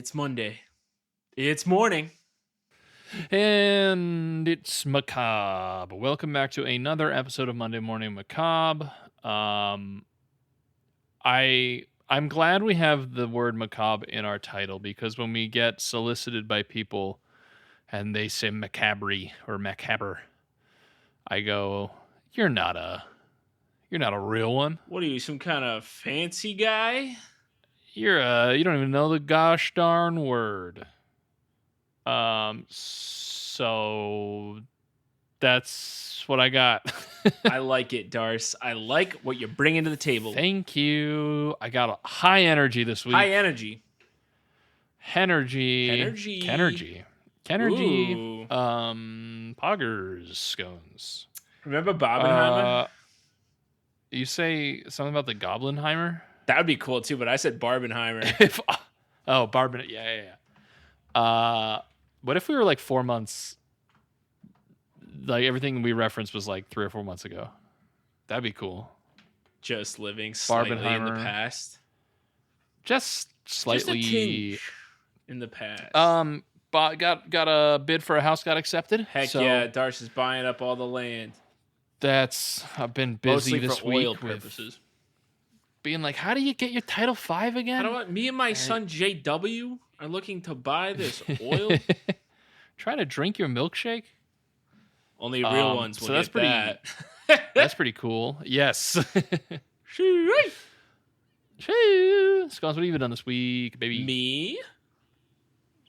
It's Monday. It's morning. And it's Macabre. Welcome back to another episode of Monday Morning Macabre. I'm glad we have the word macabre in our title, because when we get solicited by people and they say macabre or macabre, I go, you're not a real one. What are you, some kind of fancy guy? You don't even know the gosh darn word. So that's what I got. I like it, Darce. I like what you're bringing to the table. Thank you. I got a high energy this week. High energy. Kenergy. Ooh. Poggers scones. Remember Barbenheimer? You say something about the Goblinheimer? That would be cool too, but I said Barbenheimer. Barben. Yeah. What if we were like 4 months? Like everything we referenced was like 3 or 4 months ago. That'd be cool. Just living slightly in the past. Just slightly Just a tinge in the past. Got a bid for a house got accepted. Heck yeah, Darce is buying up all the land. I've been busy mostly this for week oil purposes. Being like, how do you get your Title V again? Me and my son JW are looking to buy this oil. Trying to drink your milkshake? Only real ones will so that's get pretty, that. That's pretty cool. Yes. Scones, what have you done this week, baby? Me?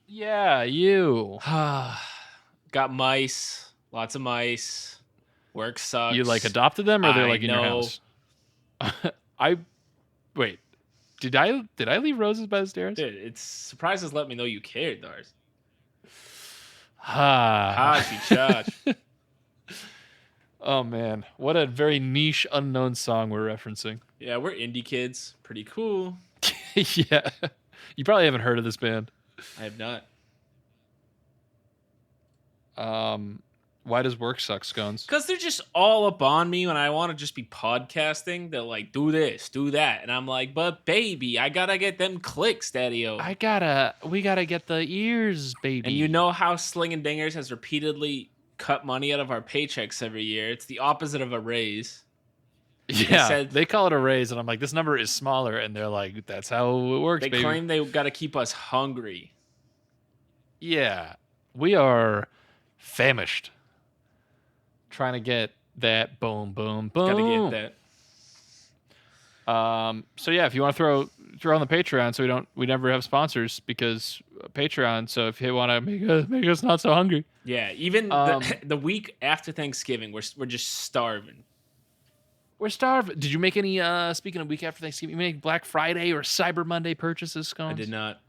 Yeah, you. Got mice. Lots of mice. Work sucks. You like adopted them, or they're like in your house? Wait. Did I leave roses by the stairs? Dude, it's surprises let me know you cared, Dars. Charge. Oh man, what a very niche, unknown song we're referencing. Yeah, we're indie kids. Pretty cool. Yeah. You probably haven't heard of this band. I have not. Why does work suck, Scones? Because they're just all up on me when I want to just be podcasting. They're like, do this, do that. And I'm like, but baby, I gotta get them clicks, daddy-o. We gotta get the ears, baby. And you know how Slingin' Dingers has repeatedly cut money out of our paychecks every year. It's the opposite of a raise. Yeah, they call it a raise, and I'm like, this number is smaller, and they're like, that's how it works, baby. They claim they got to keep us hungry. Yeah, we are famished. Trying to get that boom. Gotta get that. So yeah, if you want to throw on the Patreon, so we never have sponsors because Patreon. So if you want to make us not so hungry. Yeah, even the week after Thanksgiving, we're just starving. We're starving. Did you make any? Speaking of week after Thanksgiving, you make Black Friday or Cyber Monday purchases, Scones? I did not.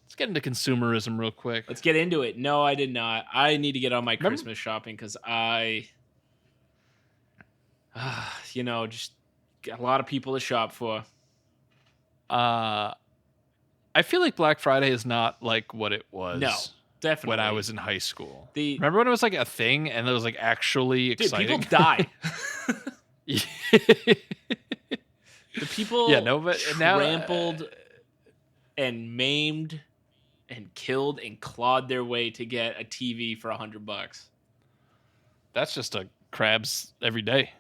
Let's get into consumerism real quick. Let's get into it. No, I did not. I need to get on my Christmas shopping because just got a lot of people to shop for. I feel like Black Friday is not like what it was. No, definitely. When I was in high school. Remember when it was like a thing and it was like actually exciting? Dude, people die. The people trampled and maimed and killed and clawed their way to get a TV for $100. That's just a crabs every day.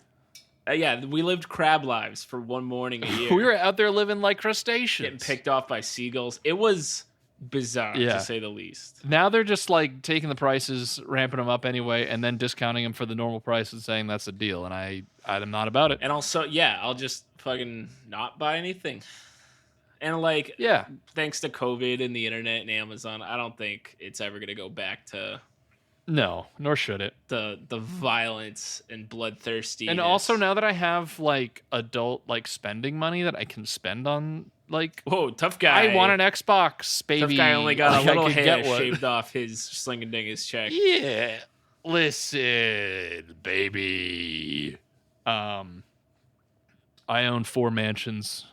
Yeah, we lived crab lives for one morning a year. We were out there living like crustaceans. Getting picked off by seagulls. It was bizarre, to say the least. Now they're just like taking the prices, ramping them up anyway, and then discounting them for the normal price and saying that's a deal. And I'm not about it. And also, I'll just fucking not buy anything. And thanks to COVID and the internet and Amazon, I don't think it's ever going to go back to... No, nor should it. The violence and bloodthirsty. And also now that I have like adult spending money that I can spend on whoa, tough guy. I want an Xbox, baby. Tough guy only got a little hair shaved off his Slingin' Dingers check. Yeah. Listen, baby. I own 4 mansions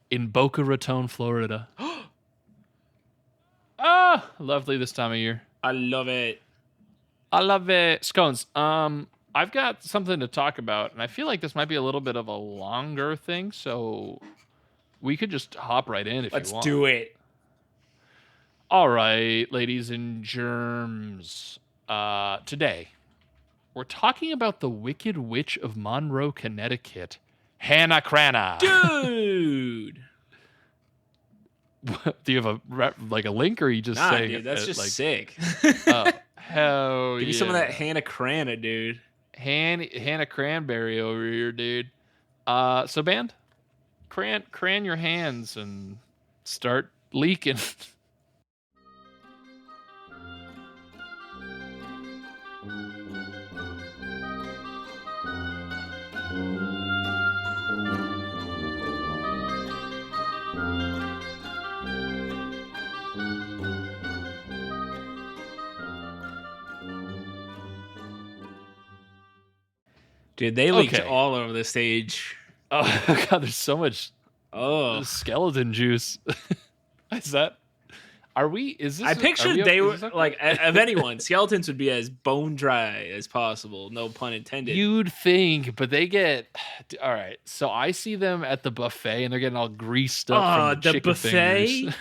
in Boca Raton, Florida. Lovely this time of year. I love it. Scones. I've got something to talk about, and I feel like this might be a little bit of a longer thing, so we could just hop right in if you want. Let's do it. All right, ladies and germs. Today, we're talking about the Wicked Witch of Monroe, Connecticut, Hannah Cranna. Dude! Do you have a link, or are you just saying dude, that's just sick. Hell Give me some of that Hannah Cranna, dude. Hannah Cranberry over here, dude. So band, cran your hands and start leaking. Dude, they leaked all over the stage. Oh god, there's so much skeleton juice. Is that? Are we? Is this? I pictured they were like, of anyone, skeletons would be as bone dry as possible. No pun intended. You'd think, but they get all right. So I see them at the buffet, and they're getting all greased up from the chicken buffet. Fingers.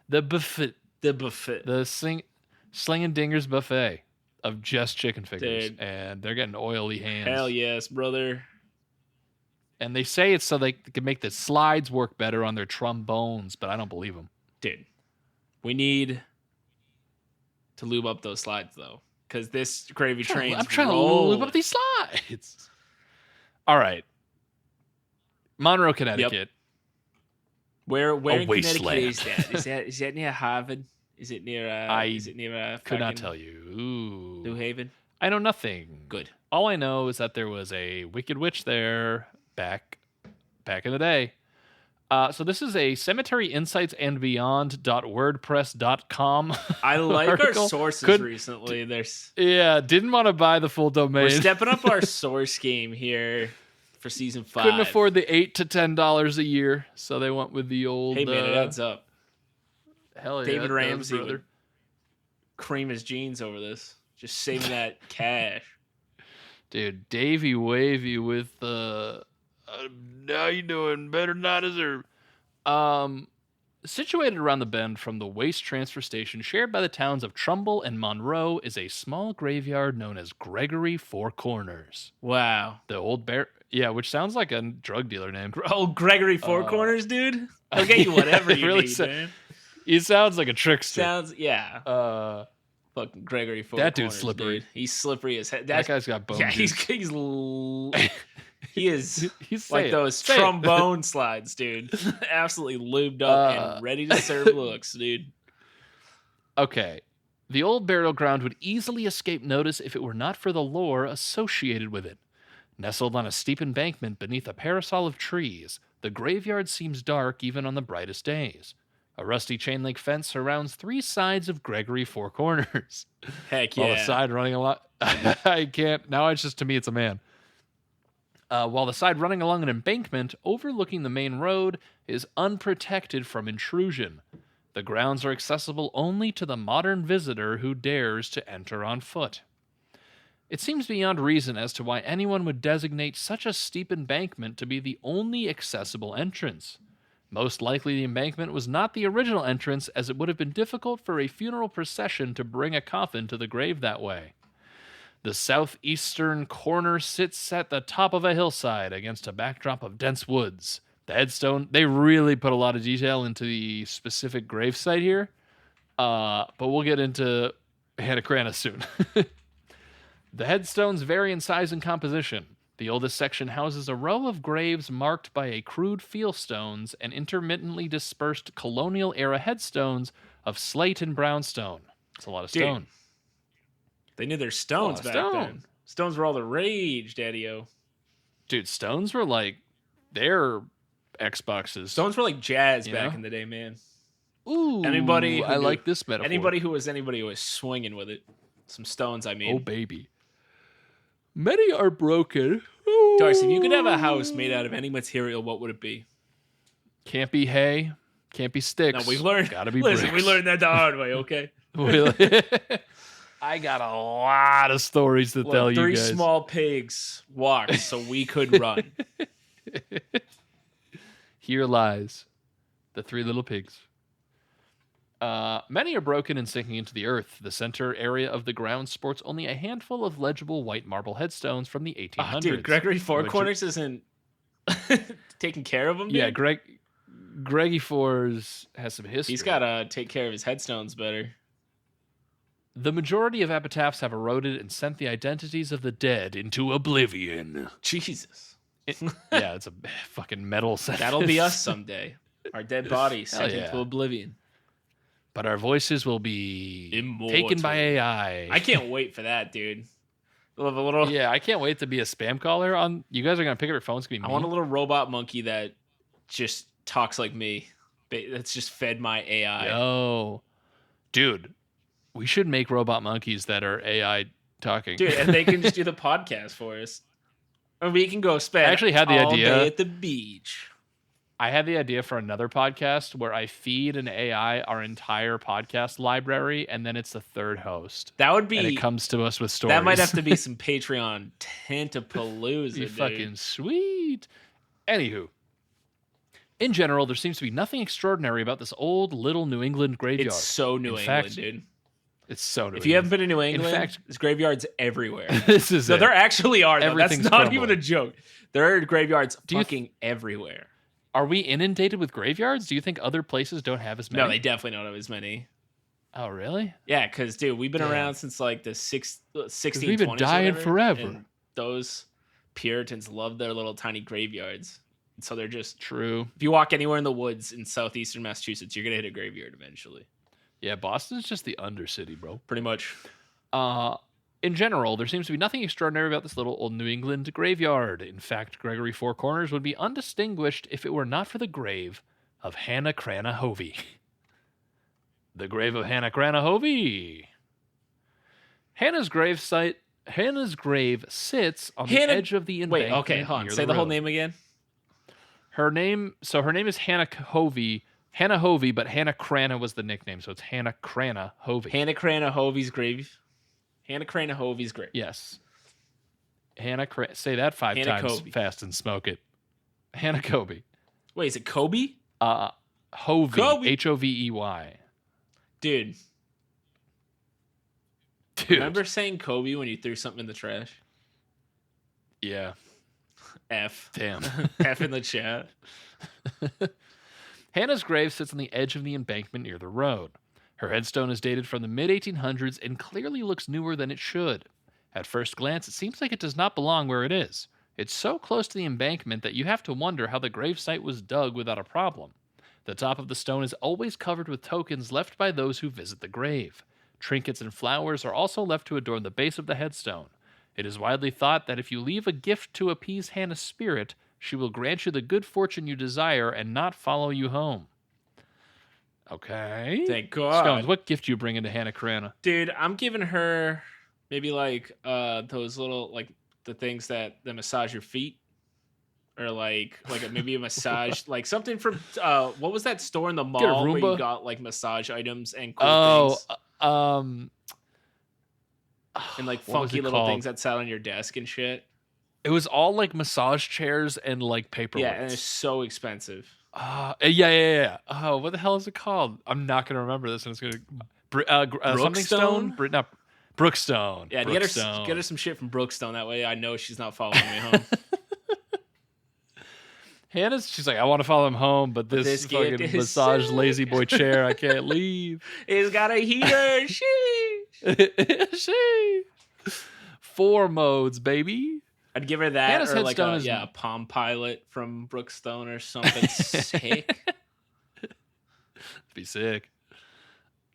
The buffet. The Sling and Dingers buffet of just chicken fingers, dude. And they're getting oily hands. Hell yes, brother. And they say it's so they can make the slides work better on their trombones, but I don't believe them. Dude, we need to lube up those slides, though, because this gravy train. I'm trying to lube up these slides. All right. Monroe, Connecticut. Yep. Where in Connecticut is that? Is that near Harvard? Is it near? Could not tell you. Ooh. New Haven. I know nothing. Good. All I know is that there was a Wicked Witch there back in the day. So this is a cemeteryinsightsandbeyond.wordpress.com. I like article. Our sources recently. Didn't want to buy the full domain. We're stepping up our source game here for season 5. Couldn't afford the $8 to $10 a year, so they went with the old. Hey man, it adds up. Hell yeah, David Ramsey would cream his jeans over this. Just saving that cash. Dude, Davey Wavy with the now you doing better than I deserve. Situated around the bend from the waste transfer station shared by the towns of Trumbull and Monroe is a small graveyard known as Gregory Four Corners. Wow. The old bear, which sounds like a drug dealer name. Oh, Gregory Four Corners, dude. He'll get you whatever you really need, man. He sounds like a trickster. Fucking Gregory Four That Corners, dude's slippery. Dude. He's slippery as heck. That guy's got bones. Yeah, he is like those trombone slides, dude. Absolutely lubed up and ready to serve looks, dude. Okay. The old burial ground would easily escape notice if it were not for the lore associated with it. Nestled on a steep embankment beneath a parasol of trees, the graveyard seems dark even on the brightest days. A rusty chain-link fence surrounds 3 sides of Gregory Four Corners. Heck yeah. While the side running along... I can't... Now it's just, to me, it's a man. While the side running along an embankment overlooking the main road is unprotected from intrusion. The grounds are accessible only to the modern visitor who dares to enter on foot. It seems beyond reason as to why anyone would designate such a steep embankment to be the only accessible entrance. Most likely the embankment was not the original entrance, as it would have been difficult for a funeral procession to bring a coffin to the grave that way. The southeastern corner sits at the top of a hillside against a backdrop of dense woods. The headstone, they really put a lot of detail into the specific gravesite here, but we'll get into Hannah Cranna soon. The headstones vary in size and composition. The oldest section houses a row of graves marked by a crude fieldstones and intermittently dispersed colonial-era headstones of slate and brownstone. It's a lot of stone. Dude, they knew their stones back then. Stones were all the rage, Daddy-O. Dude, stones were like their Xboxes. Stones were like jazz back in the day, man. Ooh, I like this metaphor. Anybody who was swinging with it. Some stones, I mean. Oh, baby. Many are broken. Darcy, if you could have a house made out of any material, what would it be? Can't be hay. Can't be sticks. No, we've learned. Gotta be listen, bricks. We learned that the hard way, okay? I got a lot of stories to tell you guys. 3 small pigs walked so we could run. Here lies the 3 little pigs. Many are broken and sinking into the earth. The center area of the ground sports only a handful of legible white marble headstones from the 1800s. Oh, dude, Gregory Four Corners isn't taking care of them, dude? Yeah, Greggy Fours has some history. He's got to take care of his headstones better. The majority of epitaphs have eroded and sent the identities of the dead into oblivion. Jesus. Yeah, it's a fucking metal sentence. That'll be us someday. Our dead bodies sent into oblivion. But our voices will be immortal. Taken by AI. I can't wait for that, dude. Yeah, I can't wait to be a spam caller. You guys are going to pick up your phones. I want a little robot monkey that just talks like me. That's just fed my AI. Yo. Dude, we should make robot monkeys that are talking. Dude, and they can just do the podcast for us. Or we can go spend I actually had the all idea day at the beach. I had the idea for another podcast where I feed an AI our entire podcast library, and then it's the third host. That would be... And it comes to us with stories. That might have to be some Patreon tentapalooza, dude. Fucking sweet. Anywho. In general, there seems to be nothing extraordinary about this old little New England graveyard. It's so New England, dude. It's so New England. If you haven't been to New England, in fact, there's graveyards everywhere. This is it. There actually are, though. That's not crumbling. even a joke. There are graveyards everywhere. Are we inundated with graveyards? Do you think other places don't have as many? No, they definitely don't have as many. Oh, really? Yeah, because, dude, we've been around since, like, the 1620s. We've been dying forever. And those Puritans love their little tiny graveyards. And so they're just... True. If you walk anywhere in the woods in southeastern Massachusetts, you're going to hit a graveyard eventually. Yeah, Boston's just the undercity, bro. Pretty much. In general, there seems to be nothing extraordinary about this little old New England graveyard. In fact, Gregory Four Corners would be undistinguished if it were not for the grave of Hannah Cranna Hovey. The grave of Hannah Cranna Hovey. Hannah's grave sits on the edge of the embankment. Wait, okay, hold on. Say the whole name again. Her name is Hannah Hovey. Hannah Hovey, but Hannah Cranna was the nickname, so it's Hannah Cranna Hovey. Hannah Cranna Hovey's grave. Hannah Cranna Hovey's grave. Yes. Say that 5 times Kobe. Fast and smoke it. Hannah Kobe. Wait, is it Kobe? Hovey. Kobe. Hovey. Dude. Remember saying Kobe when you threw something in the trash? Yeah. F. Damn. F in the chat. Hannah's grave sits on the edge of the embankment near the road. Her headstone is dated from the mid-1800s and clearly looks newer than it should. At first glance, it seems like it does not belong where it is. It's so close to the embankment that you have to wonder how the gravesite was dug without a problem. The top of the stone is always covered with tokens left by those who visit the grave. Trinkets and flowers are also left to adorn the base of the headstone. It is widely thought that if you leave a gift to appease Hannah's spirit, she will grant you the good fortune you desire and not follow you home. Okay. Thank God. Scones, what gift you bring into Hannah Cranna? Dude, I'm giving her maybe like those little like the things that massage your feet, or maybe a massage like something from what was that store in the mall where you got like massage items and cool things? And like funky little things that sat on your desk and shit. It was all like massage chairs and like paperweights. Yeah, and it's so expensive. Yeah. Oh, what the hell is it called? I'm not gonna remember this, and it's gonna something stone. Brookstone. Yeah, get her some shit from Brookstone. That way, I know she's not following me home. She's like, I want to follow him home, but this fucking massage lazy boy chair, I can't leave. It's got a heater. She. 4 modes, baby. I'd give her that, Hannah's or like a Palm Pilot from Brookstone or something sick. Be sick.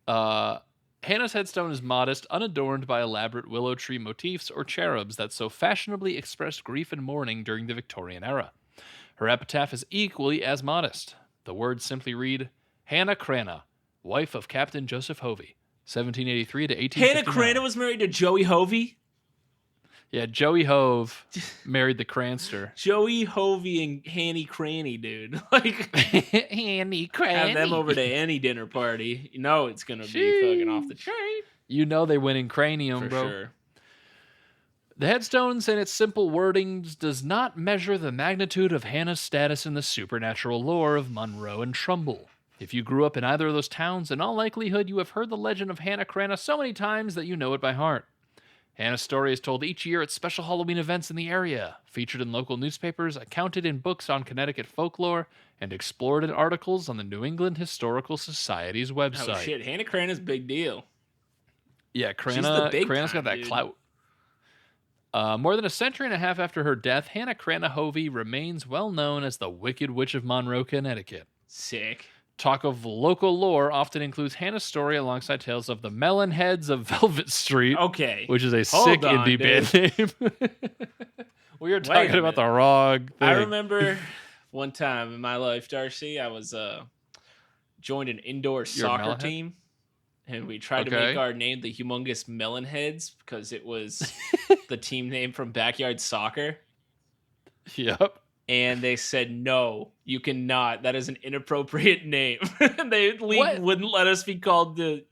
Hannah's headstone is modest, unadorned by elaborate willow tree motifs or cherubs that so fashionably expressed grief and mourning during the Victorian era. Her epitaph is equally as modest. The words simply read, Hannah Cranna, wife of Captain Joseph Hovey, 1783 to 1859. Hannah Cranna was married to Joey Hovey? Yeah, Joey Hove married the Cranster. Joey Hovey and Hanny Cranny, dude. Like, Hanny Cranny. Have them over to any dinner party. You know it's going to be fucking off the chain. You know they win in cranium, For bro. Sure. The headstones and its simple wordings does not measure the magnitude of Hannah's status in the supernatural lore of Monroe and Trumbull. If you grew up in either of those towns, in all likelihood you have heard the legend of Hannah Cranna so many times that you know it by heart. Hannah's story is told each year at special Halloween events in the area, featured in local newspapers, accounted in books on Connecticut folklore, and explored in articles on the New England Historical Society's website. Oh shit, Hannah Cranna's big deal. Yeah, She's the big Cranna's time, got that dude. clout. More than a century and a half after her death, Hannah Cranna Hovey remains well known as the Wicked Witch of Monroe, Connecticut. Sick. Talk of local lore often includes Hannah's story alongside tales of the Melonheads of Velvet Street. Okay. Which is a Hold sick on, indie band name. We are Wait talking a about minute. the wrong thing. I remember one time in my life, Darcy, I was joined an indoor soccer Melonhead? team, and we tried to make our name the Humongous Melonheads because it was the team name from Backyard Soccer. Yep. And they said, no, you cannot. That is an inappropriate name. The league wouldn't let us be called the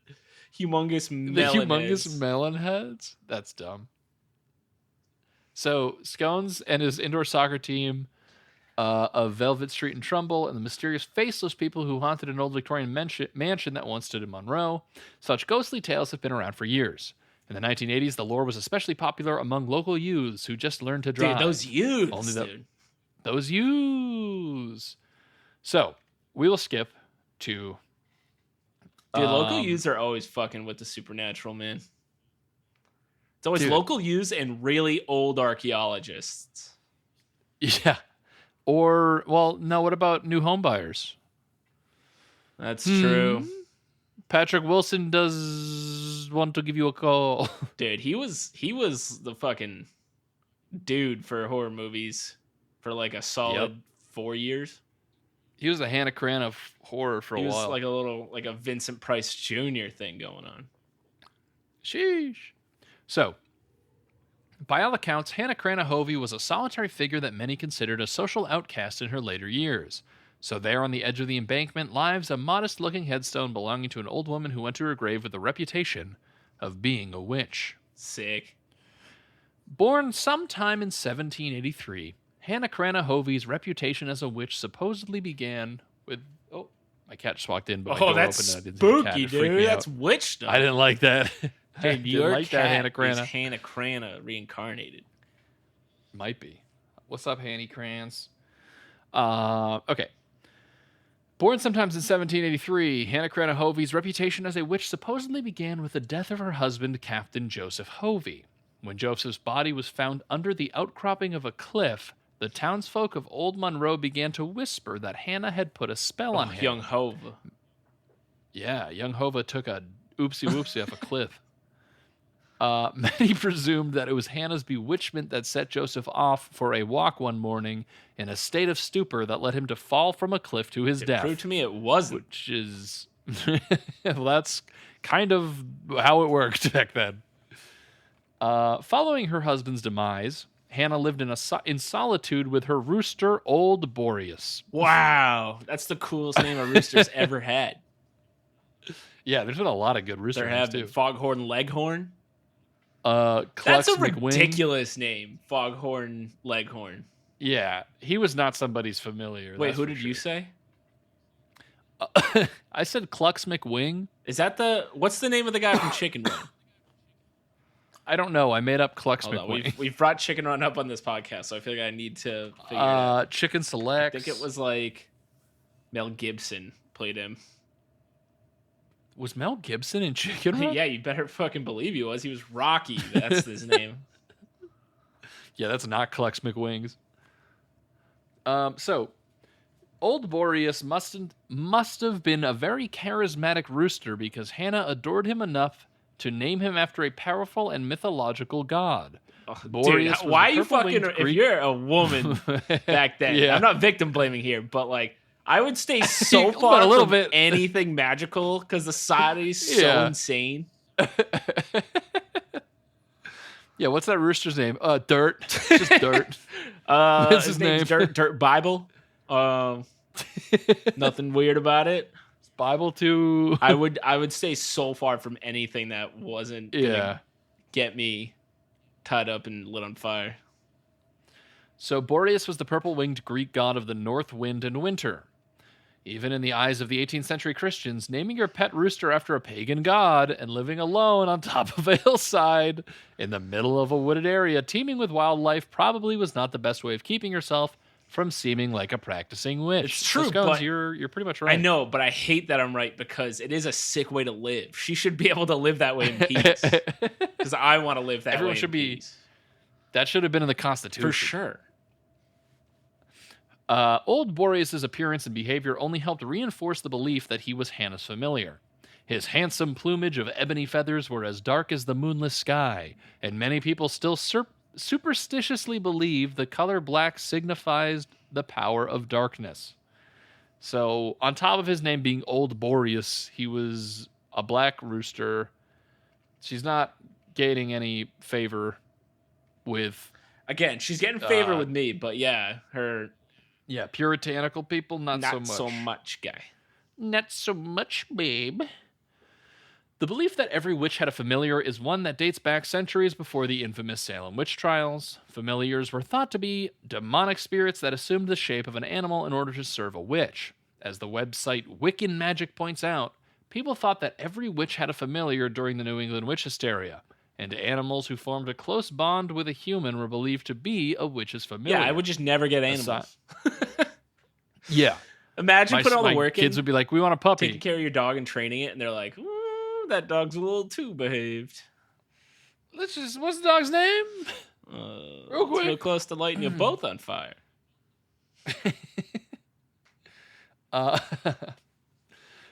Humongous Melonheads. The Humongous Melonheads? That's dumb. So, Scones and his indoor soccer team of Velvet Street and Trumbull and the mysterious faceless people who haunted an old Victorian mansion that once stood in Monroe. Such ghostly tales have been around for years. In the 1980s, the lore was especially popular among local youths who just learned to drive. Dude, those youths, dude. Those youths. So, we will skip to... Dude, local youths are always fucking with the supernatural, man. It's always local youths and really old archaeologists. Yeah. Or, well, no, what about new home buyers? That's true. Patrick Wilson does want to give you a call. Dude, he was the fucking dude for horror movies for like a solid 4 years. He was the Hannah Cranna of horror for a while. He was like a Vincent Price Jr. thing going on. Sheesh. So, by all accounts, Hannah Cranna Hovey was a solitary figure that many considered a social outcast in her later years. So there on the edge of the embankment lies a modest-looking headstone belonging to an old woman who went to her grave with a reputation of being a witch. Sick. Born sometime in 1783, Hannah Cranna Hovey's reputation as a witch supposedly began with... Oh, my cat just walked in, but my door that's opened and I didn't see the cat. spooky, It freaked me dude. That's out. witch stuff. I didn't like that. Dude, your like cat that, Hannah is Cranna. Hannah Cranna reincarnated. Might be. What's up, Hanny Crans? Okay. Born sometimes in 1783, Hannah Cranna Hovey's reputation as a witch supposedly began with the death of her husband, Captain Joseph Hovey. When Joseph's body was found under the outcropping of a cliff, the townsfolk of Old Monroe began to whisper that Hannah had put a spell on him. Young Hova. Yeah, young Hova took a oopsie-whoopsie off a cliff. Many presumed that it was Hannah's bewitchment that set Joseph off for a walk one morning in a state of stupor that led him to fall from a cliff to his death. Prove to me it wasn't. Which is... well, that's kind of how it worked back then. Following her husband's demise, Hannah lived in solitude with her rooster, Old Boreas. Wow. That's the coolest name a rooster's ever had. Yeah, there's been a lot of good rooster There names, have too. been Foghorn Leghorn. Clux That's a McWing. ridiculous name, Foghorn Leghorn. Yeah, he was not somebody's familiar. Wait, who did you say? I said Clux McWing. Is that what's the name of the guy from Chicken Run? I don't know. I made up Clux Hold on, McWing. we've brought Chicken Run up on this podcast, so I feel like I need to figure it out. Chicken Select. I think it was like Mel Gibson played him. Was Mel Gibson in Chicken Run? Yeah, you better fucking believe he was. He was Rocky. That's his name. Yeah, that's not Clux McWings. So, Old Boreas must have been a very charismatic rooster because Hannah adored him enough to name him after a powerful and mythological god. Dude, why are you fucking... If you're a woman back then... Yeah. I'm not victim blaming here, but like... I would stay so far a little from bit. anything magical because the society's so insane. Yeah, what's that rooster's name? Dirt. Just Dirt. What's his name's name? Dirt Bible. Nothing weird about it. Bible too. I would stay so far from anything that wasn't gonna get me tied up and lit on fire. So Boreas was the purple-winged Greek god of the north wind and winter. Even in the eyes of the 18th century Christians, naming your pet rooster after a pagan god and living alone on top of a hillside in the middle of a wooded area teeming with wildlife probably was not the best way of keeping yourself from seeming like a practicing witch. It's true, So Scones, but you're pretty much right. I know, but I hate that I'm right because it is a sick way to live. She should be able to live that way in peace. Because I want to live that Everyone way should in be. peace. That should have been in the Constitution. For sure. Old Boreas's appearance and behavior only helped reinforce the belief that he was Hannah's familiar. His handsome plumage of ebony feathers were as dark as the moonless sky, and many people still superstitiously believe the color black signifies the power of darkness. So, on top of his name being Old Boreas, he was a black rooster. She's not gaining any favor with... Again, she's getting favor with me, but yeah, her... Yeah, puritanical people, not so much. Not so much, guy. Not so much, babe. The belief that every witch had a familiar is one that dates back centuries before the infamous Salem witch trials. Familiars were thought to be demonic spirits that assumed the shape of an animal in order to serve a witch. As the website Wicked Magic points out, people thought that every witch had a familiar during the New England witch hysteria, and animals who formed a close bond with a human were believed to be a witch's familiar. Yeah, I would just never get animals. Yeah. Imagine putting all the work in. Kids would be like, we want a puppy. Taking care of your dog and training it, and they're like, ooh, that dog's a little too behaved. What's the dog's name? Real quick. Real close to lighting you both on fire.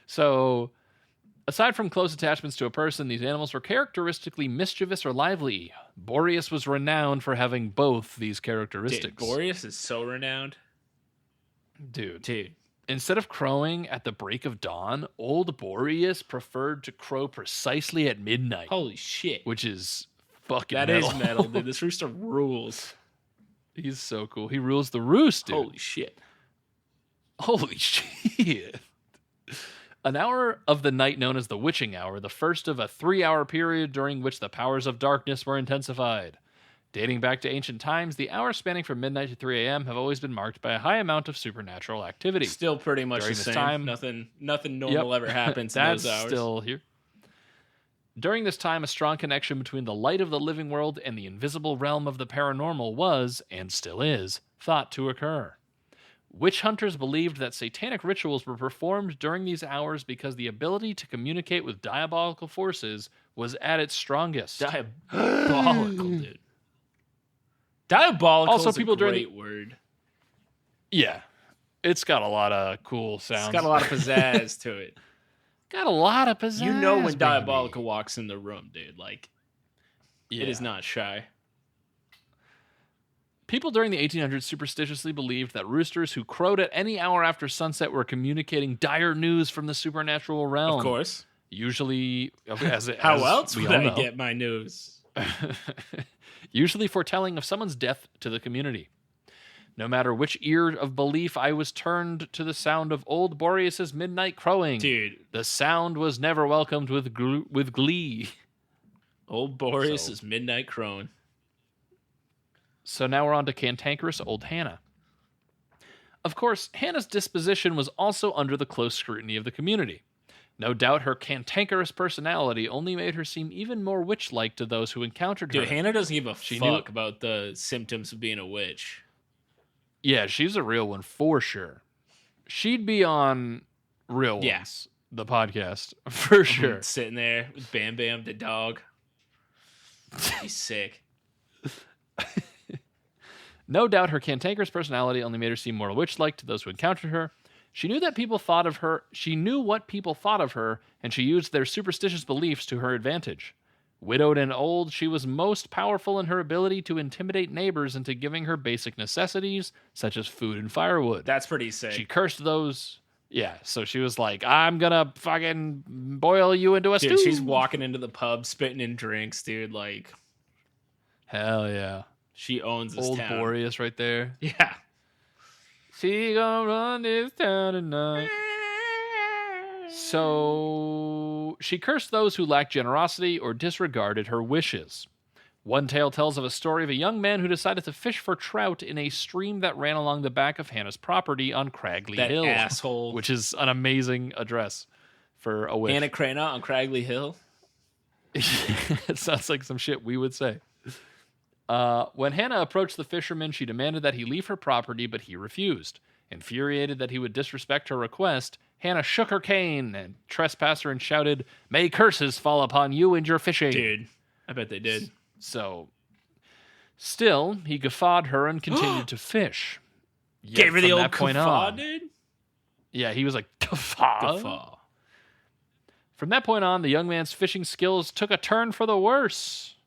So, aside from close attachments to a person, these animals were characteristically mischievous or lively. Boreas was renowned for having both these characteristics. Dude, Boreas is so renowned. Dude. Instead of crowing at the break of dawn, old Boreas preferred to crow precisely at midnight. Holy shit. Which is fucking metal. metal. That is metal, dude. This rooster rules. He's so cool. He rules the roost, dude. Holy shit. Holy shit. An hour of the night known as the witching hour, the first of a 3-hour period during which the powers of darkness were intensified. Dating back to ancient times, the hours spanning from midnight to 3 a.m. have always been marked by a high amount of supernatural activity. Still pretty much During the this same. time, Nothing normal ever happens in those hours. That's still here. During this time, a strong connection between the light of the living world and the invisible realm of the paranormal was, and still is, thought to occur. Witch hunters believed that satanic rituals were performed during these hours because the ability to communicate with diabolical forces was at its strongest. Diabolical, dude. Diabolical also, is people a great word. Yeah. It's got a lot of cool sounds. It's got a lot of pizzazz to it. Got a lot of pizzazz. You know when baby. Diabolical walks in the room, dude. Like, yeah. It is not shy. People during the 1800s superstitiously believed that roosters who crowed at any hour after sunset were communicating dire news from the supernatural realm. Of course. Usually, how else would I get my news? Usually foretelling of someone's death to the community. No matter which ear of belief I was turned to the sound of old Boreas's midnight crowing, dude, the sound was never welcomed with glee. Old Boreas's midnight crowing. So now we're on to cantankerous old Hannah. Of course, Hannah's disposition was also under the close scrutiny of the community. No doubt her cantankerous personality only made her seem even more witch-like to those who encountered her. Dude, Hannah doesn't give a fuck about the symptoms of being a witch. Yeah, she's a real one for sure. She'd be on Real Ones, the podcast, for sure. Sitting there with Bam Bam, the dog. He's sick. No doubt her cantankerous personality only made her seem more witch-like to those who encountered her. She knew that people thought of her. She knew what people thought of her, and she used their superstitious beliefs to her advantage. Widowed and old, she was most powerful in her ability to intimidate neighbors into giving her basic necessities, such as food and firewood. That's pretty sick. She cursed those. Yeah, so she was like, I'm gonna fucking boil you into a stew. She's walking into the pub, spitting in drinks, dude. Like, hell yeah. She owns this old town. Old Boreas right there. Yeah. She gonna run this town tonight. So she cursed those who lacked generosity or disregarded her wishes. One tale tells of a story of a young man who decided to fish for trout in a stream that ran along the back of Hannah's property on Cragley That Hill, asshole. which is an amazing address for a witch. Hannah Cranna on Cragley Hill. It sounds like some shit we would say. When Hannah approached the fisherman, she demanded that he leave her property, but he refused. Infuriated that he would disrespect her request, Hannah shook her cane and trespassed her and shouted, "May curses fall upon you and your fishing." Dude, I bet they did. So, still, he guffawed her and continued to fish. Yet Gave her the from old that point guffaw, on, dude. yeah, he was like, guffaw. From that point on, the young man's fishing skills took a turn for the worse,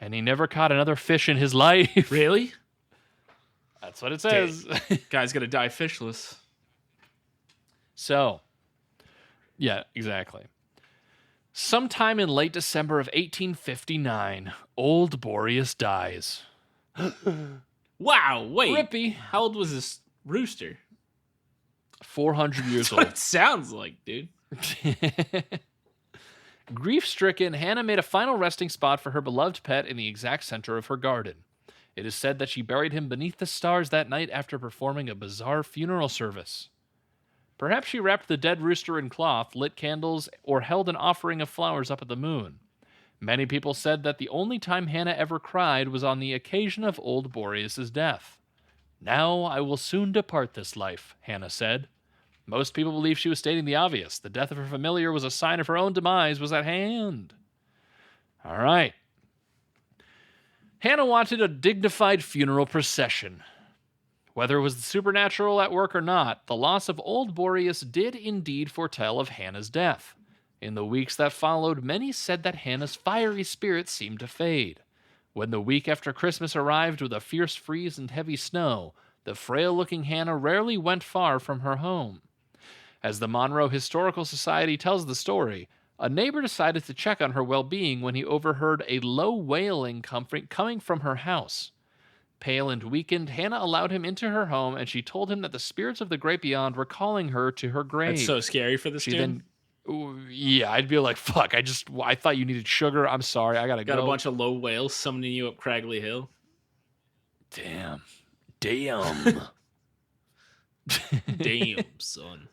and he never caught another fish in his life. Really? That's what it says. Guy's gonna die fishless. So, yeah, exactly. Sometime in late December of 1859, old Boreas dies. Wow, wait. Rippy. How old was this rooster? 400 years That's what old. it sounds like, dude. Grief-stricken, Hannah made a final resting spot for her beloved pet in the exact center of her garden. It is said that she buried him beneath the stars that night after performing a bizarre funeral service. Perhaps she wrapped the dead rooster in cloth, lit candles, or held an offering of flowers up at the moon. Many people said that the only time Hannah ever cried was on the occasion of old Boreas' death. "Now I will soon depart this life," Hannah said. Most people believe she was stating the obvious. The death of her familiar was a sign of her own demise was at hand. All right. Hannah wanted a dignified funeral procession. Whether it was the supernatural at work or not, the loss of old Boreas did indeed foretell of Hannah's death. In the weeks that followed, many said that Hannah's fiery spirit seemed to fade. When the week after Christmas arrived with a fierce freeze and heavy snow, the frail-looking Hannah rarely went far from her home. As the Monroe Historical Society tells the story, a neighbor decided to check on her well-being when he overheard a low wailing coming from her house. Pale and weakened, Hannah allowed him into her home, and she told him that the spirits of the great beyond were calling her to her grave. That's so scary for this dude. Yeah, I'd be like, fuck, I thought you needed sugar. I'm sorry, I gotta go. Got a bunch of low whales summoning you up Cragley Hill. Damn. Damn, son.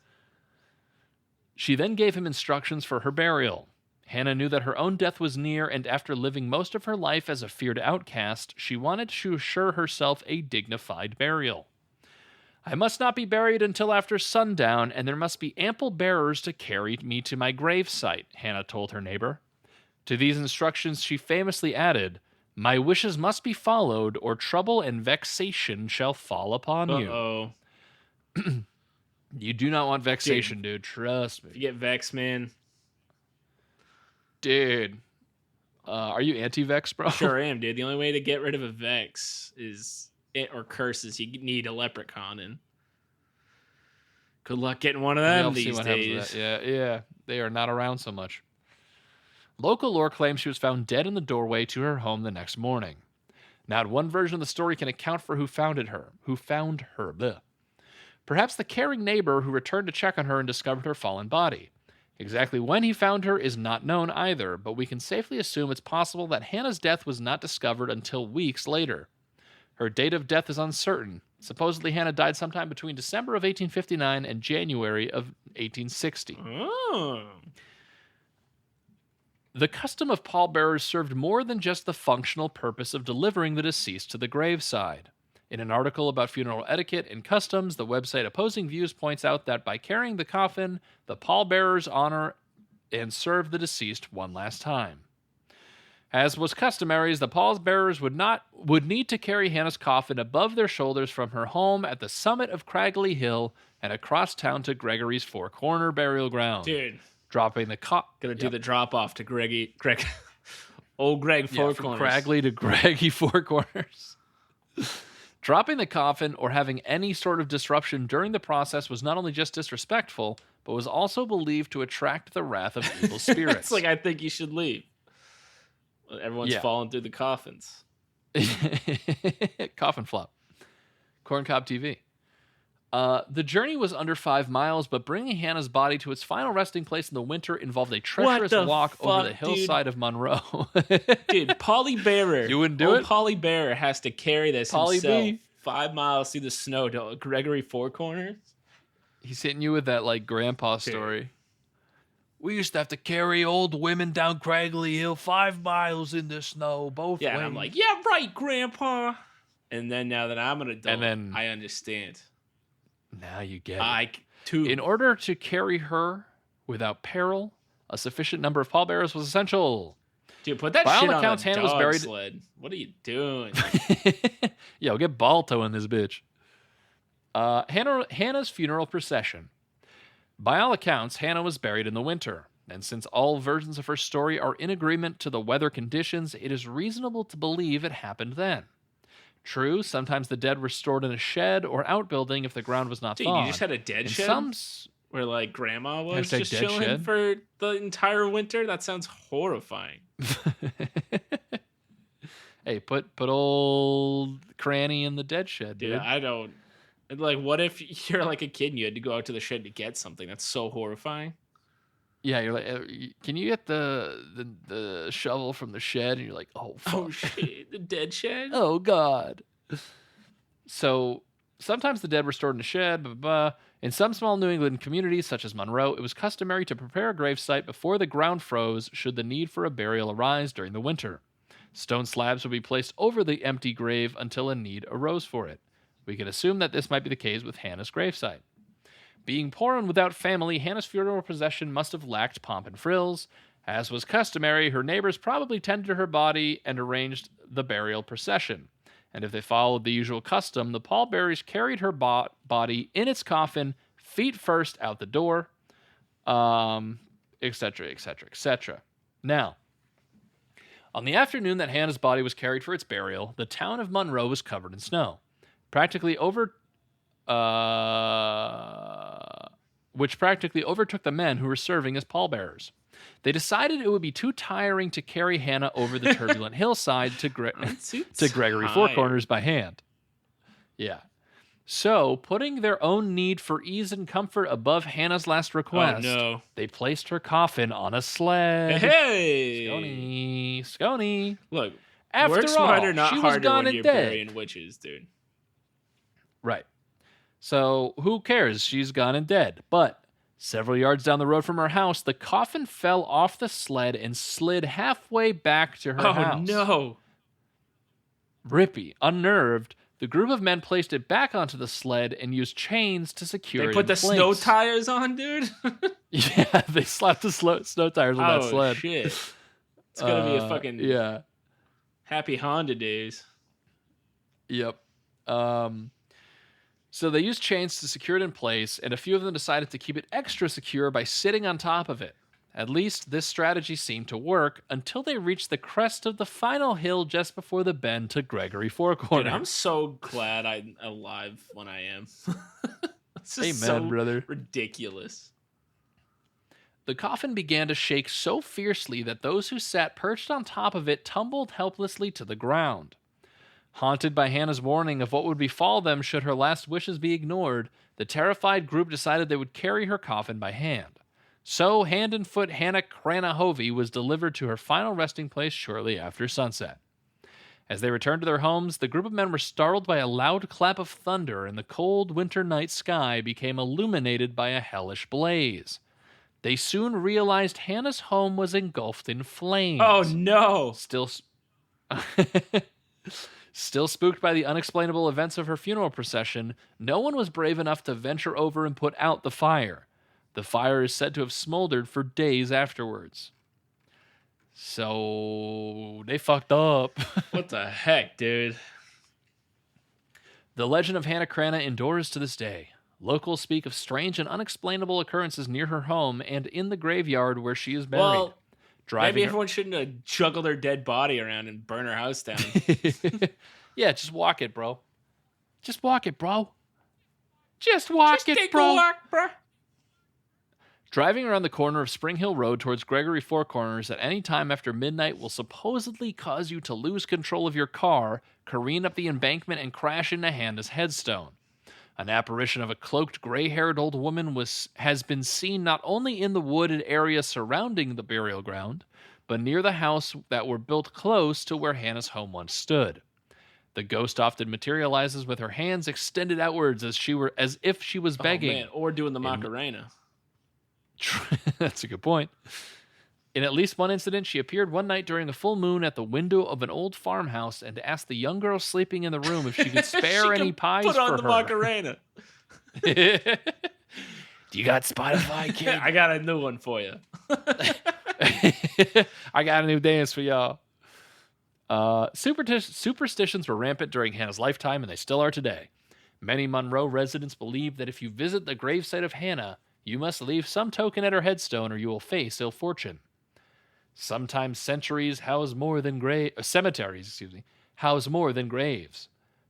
She then gave him instructions for her burial. Hannah knew that her own death was near, and after living most of her life as a feared outcast, she wanted to assure herself a dignified burial. "I must not be buried until after sundown, and there must be ample bearers to carry me to my gravesite," Hannah told her neighbor. To these instructions she famously added, "My wishes must be followed, or trouble and vexation shall fall upon you." Uh-oh. You do not want vexation, dude. Trust me. If you get vexed, man. Dude. Are you anti-vex, bro? Sure am, dude. The only way to get rid of a vex or curses, you need a leprechaun, and good luck getting one of them these days. Yeah. They are not around so much. Local lore claims she was found dead in the doorway to her home the next morning. Not one version of the story can account for who found her. Bleh. Perhaps the caring neighbor who returned to check on her and discovered her fallen body. Exactly when he found her is not known either, but we can safely assume it's possible that Hannah's death was not discovered until weeks later. Her date of death is uncertain. Supposedly, Hannah died sometime between December of 1859 and January of 1860. Oh. The custom of pallbearers served more than just the functional purpose of delivering the deceased to the graveside. In an article about funeral etiquette and customs, the website Opposing Views points out that by carrying the coffin, the pallbearers honor and serve the deceased one last time. As was customary, the pallbearers would need to carry Hannah's coffin above their shoulders from her home at the summit of Cragley Hill and across town to Gregory's Four Corner Burial Ground. Dude. Dropping the Gonna do the drop off to old Greg Four from Corners. Cragley to Greggy Four Corners. Dropping the coffin or having any sort of disruption during the process was not only just disrespectful, but was also believed to attract the wrath of evil spirits. It's like, I think you should leave. Everyone's falling through the coffins. Coffin flop. Corncob TV. The journey was under 5 miles, but bringing Hannah's body to its final resting place in the winter involved a What treacherous the walk over the fuck, dude? hillside of Monroe. Dude, Polly Bearer. You wouldn't do Old it? Polly Bearer has to carry this Polly himself B. 5 miles through the snow to Gregory Four Corners. He's hitting you with that, like, grandpa story. We used to have to carry old women down Cragley Hill 5 miles in the snow, both ways. And I'm like, yeah, right, Grandpa. And then now that I'm an adult, I understand. Now you get it. Too. In order to carry her without peril, a sufficient number of pallbearers was essential. Dude, put that By shit all on accounts, a Hannah was dog buried... sled. What are you doing? Yo, get Balto in this bitch. Hannah's funeral procession. By all accounts, Hannah was buried in the winter, and since all versions of her story are in agreement to the weather conditions, it is reasonable to believe it happened then. True, sometimes the dead were stored in a shed or outbuilding if the ground was not thawed. You just had a dead shed? Where, like, Grandma was just chilling for the entire winter? That sounds horrifying. Hey, put old Cranny in the dead shed, dude. Yeah, I don't... Like, what if you're, like, a kid and you had to go out to the shed to get something? That's so horrifying. Yeah, you're like, can you get the shovel from the shed? And you're like, oh, fuck. Oh, shit. The dead shed? Oh, God. So, sometimes the dead were stored in a shed, blah, blah, blah. In some small New England communities, such as Monroe, it was customary to prepare a gravesite before the ground froze should the need for a burial arise during the winter. Stone slabs would be placed over the empty grave until a need arose for it. We can assume that this might be the case with Hannah's gravesite. Being poor and without family, Hannah's funeral procession must have lacked pomp and frills. As was customary, her neighbors probably tended to her body and arranged the burial procession. And if they followed the usual custom, the pallbearers carried her body in its coffin, feet first out the door, etc., etc., etc. Now, on the afternoon that Hannah's body was carried for its burial, the town of Monroe was covered in snow. Which practically overtook the men who were serving as pallbearers. They decided it would be too tiring to carry Hannah over the turbulent hillside to Gregory Four Corners by hand. Yeah. So, putting their own need for ease and comfort above Hannah's last request, they placed her coffin on a sled. Hey! Scony. Look, after work smarter, all, not she was harder gone when and you're dead. burying witches, dude. Right. So, who cares? She's gone and dead. But several yards down the road from her house, the coffin fell off the sled and slid halfway back to her house. Oh, no. Rippy, unnerved, the group of men placed it back onto the sled and used chains to secure it in place. They put the snow tires on, dude? Yeah, they slapped the snow tires on that sled. Oh, shit. It's going to be a fucking happy Honda days. Yep. So they used chains to secure it in place, and a few of them decided to keep it extra secure by sitting on top of it. At least this strategy seemed to work until they reached the crest of the final hill just before the bend to Gregory Four Corners. Dude, I'm so glad I'm alive when I am. It's Amen, so brother. Ridiculous. The coffin began to shake so fiercely that those who sat perched on top of it tumbled helplessly to the ground. Haunted by Hannah's warning of what would befall them should her last wishes be ignored, the terrified group decided they would carry her coffin by hand. So, hand and foot Hannah Cranna was delivered to her final resting place shortly after sunset. As they returned to their homes, the group of men were startled by a loud clap of thunder, and the cold winter night sky became illuminated by a hellish blaze. They soon realized Hannah's home was engulfed in flames. Oh, no! Still spooked by the unexplainable events of her funeral procession, no one was brave enough to venture over and put out the fire. The fire is said to have smoldered for days afterwards. So, they fucked up. What the heck, dude? The legend of Hannah Cranna endures to this day. Locals speak of strange and unexplainable occurrences near her home and in the graveyard where she is buried. Well, maybe everyone shouldn't have juggled her dead body around and burn her house down. Yeah, just walk it, bro. Just walk it, bro. Just walk it, bro. Walk, bro. Driving around the corner of Spring Hill Road towards Gregory Four Corners at any time after midnight will supposedly cause you to lose control of your car, careen up the embankment, and crash into Hannah's headstone. An apparition of a cloaked, gray-haired old woman has been seen not only in the wooded area surrounding the burial ground, but near the house that were built close to where Hannah's home once stood. The ghost often materializes with her hands extended outwards as if she was begging. Oh man, or doing the Macarena. That's a good point. In at least one incident, she appeared one night during a full moon at the window of an old farmhouse and asked the young girl sleeping in the room if she could spare any pies for her. Put on the Macarena. Do you got Spotify, kid? I got a new one for you. I got a new dance for y'all. Superstitions were rampant during Hannah's lifetime, and they still are today. Many Monroe residents believe that if you visit the gravesite of Hannah, you must leave some token at her headstone or you will face ill fortune. Sometimes cemeteries house more than graves.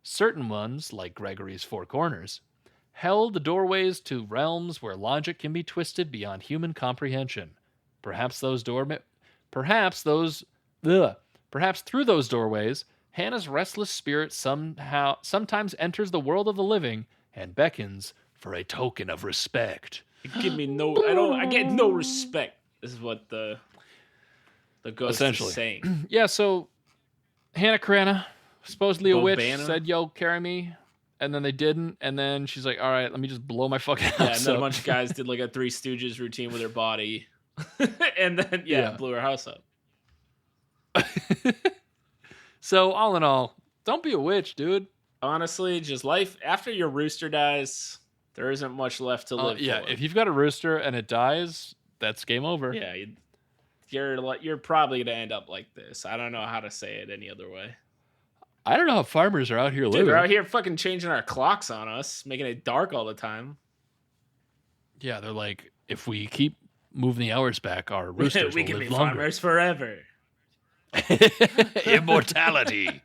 Certain ones, like Gregory's Four Corners, held the doorways to realms where logic can be twisted beyond human comprehension. Perhaps through those doorways, Hannah's restless spirit sometimes enters the world of the living and beckons for a token of respect. I get no respect. This is what the ghost is saying. Yeah, so Hannah Cranna, supposedly a witch, Bobana. said, yo, carry me. And then they didn't. And then she's like, all right, let me just blow my fucking house Yeah, and then up. a bunch of guys did like a Three Stooges routine with her body. And then, blew her house up. So, all in all, don't be a witch, dude. Honestly, just life after your rooster dies, there isn't much left to live for. If you've got a rooster and it dies, that's game over. Yeah, you're probably gonna end up like this. I don't know how to say it any other way. I don't know how farmers are out here living. Dude, they're out here fucking changing our clocks on us, making it dark all the time. Yeah, they're like, if we keep moving the hours back, our roosters we will can live be longer. farmers forever. Immortality.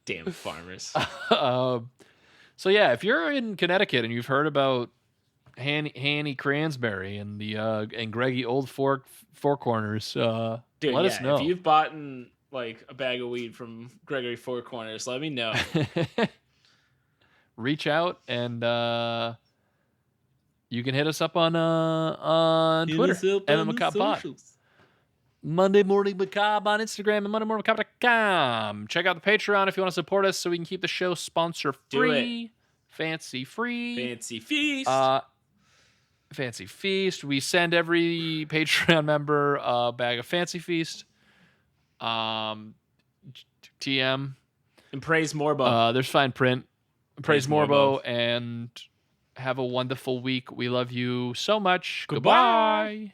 Damn farmers. So yeah, if you're in Connecticut and you've heard about Hanny Cransberry and the and Greggy Old Four Corners, Dude, let us know. If you've bought like a bag of weed from Gregory Four Corners, let me know. Reach out and you can hit us up on Twitter, MMAcabre. Monday Morning Macabre on Instagram and MondayMorningMacabre.com. Check out the Patreon if you want to support us so we can keep the show sponsor free. Fancy feast. Fancy feast. We send every Patreon member a bag of Fancy Feast. TM. And praise Morbo. There's fine print. Praise Morbo and have a wonderful week. We love you so much. Goodbye.